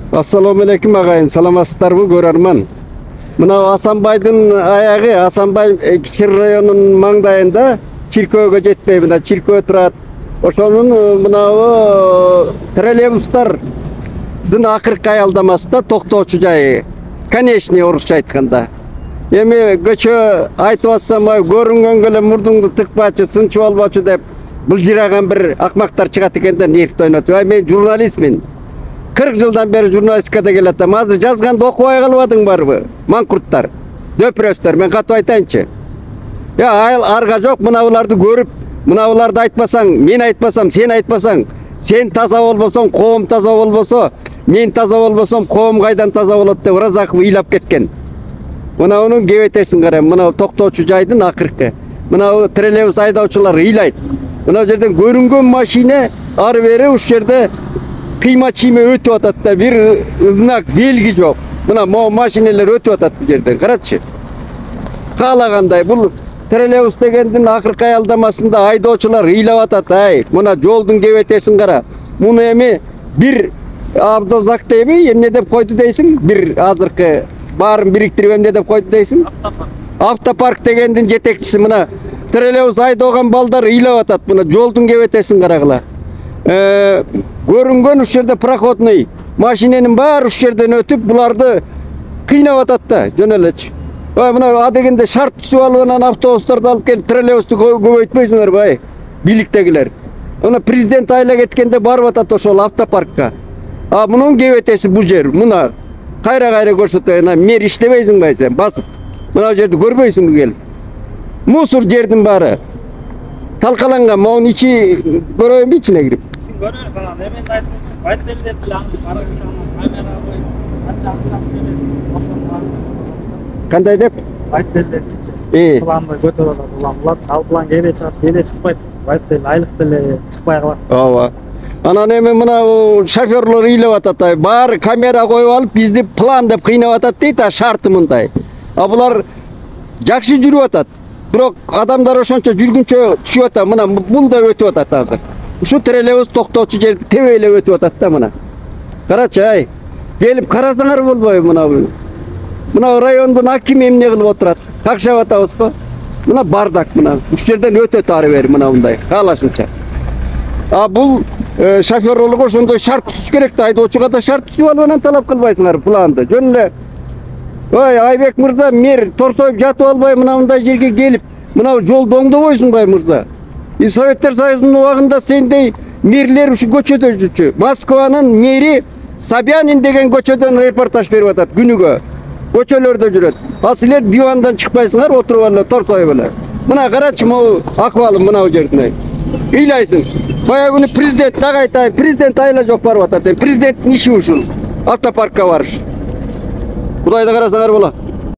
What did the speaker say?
Assalamualaikum agayın, salamатсыздарбы көрөрман. Мына Асанбайдын аягы, Асанбай Кичир районунун маңдайында чиркөөгө жетпей, мына чиркөө турат. Ошонун мынабы троллейбустардын акыркы аялдамасында токтоочу жайы. Конечный орусча айтканда. Эми көчө айтып атсам, көрүнгөнгө эле мурдуңду тыкпачы, сынчы болбочу деп былжыраган бир акмактар чыгат экен да нефть ойнотуп. Мен журналистмин. 40 жылдан бері журналистикада келатам. Азыр жазганды окубай калбадың барбы? Маңкурттар, дөпрөстөр, мен катып айтайынчы. Айыл арга жок, мынабуларды көрүп, мынабуларды айтпасаң, мен айтпасам, сен айтпасаң, сен таза болбосоң, коом таза болбосо, мен таза болбосом, коом кайдан таза болот деп Разаков ыйлап кеткен. Мынабунун кебетесин кара, мына токтоочу жайдын акыркы. Мына троллейбус айдоочулар ыйлайт. Мына жерден көрүнгөн машина ары бери уш жерде кыйма чийме өтүп атат да, бир знак, белги жок. Мына машиналар өтүп атат бул жерден. Карачы. Каалагандай бул троллейбус дегендин акыркы аялдамасында айдоочулар ыйлап атат. Мына жолдун кебетесин кара. Муну эми бир Абдозак дейби, эмне деп койду дейсиң? Бир азыркы баарын бириктирип эмне деп койду дейсиң? Автопарк дегендин жетекчиси мына троллейбус айдогон балдар ыйлап атат. Мына жолдун кебетесин карагыла. Көрүнгөн уш жерде проходный машиненин баары уш жерден өтүп, буларды кыйнап атат да, жөн элечи. Мына адегенде шарт түзүп алып, анан автобустарды алып келип троллейбусту көбөйтпөйсүңөрбү, бийликтегилер. Мына президент айла кеткенде барып атат ошол автопаркка. Мунун кебетеси бул жер, мына кайра көрсөтөйүн, мэр иштебейсиңби сен, басып. Мына жерди көрбөйсүңбү келип. Мусор жердин баары талкаланган, монун ичи көрөйүнбү ичине кирип? Görüyoruz sana, hemen aytmışsın, bayt belirler plan, para uçağına, kamera koy, kaçak Kандай деп? bayt belirler kiçi. Planды götürüp alат, ulan, ал план кейде чыгат, кейде чыкпайт, bayt деле, айлык деле чыкпай калат. Ооба. Анан эми мына шоферлор ыйлап атат, баары камера коюп алып, бизди план деп кыйнап атат дейт, шарты мындай. Булар жакшы жүрүп атат. Бирок адамдар ошончо жүргүнчө түшүп атат, мына бул да өтүп атат азыр. Ушу троллейбус токтоочу жерди тебейлеп өтүп атат да мына. Карачы, келип карасаңар болбойбу мына. Мына райондун акими эмне кылып отурат? Какшап атабызбы? Мына бардак мына. Уш жерден өтөт ары бери мына мындай, каалашынча. Бул шоферлорго ошондой шарт түзүш керек да, айдоочуга да шарт түзүп алып анан талап кылбайсыңар планды. Жөн эле Айбек мырза, мэр торсоюп жатып албай мына мындай жерге келип, мына жолду оңдобойсуңбай мырза? Советтер Союзунун убагында сендей мэрлер ушу көчөдө жүрчү. Москванын мэри Собянин деген көчөдөн репортаж берип атат күнүгө. Көчөлөрдө жүрөт. Силер дивандан чыкпайсыңар, отуруп эле торсоюп эле. Мына карачы, могу акыбалым мына жерден. Ыйлайсың. Бая күнү президент дагы айтайын, президент айла жок барып атат. Президенттин иши ушул. Автопаркка барыш. Кудайда карасаңар болот.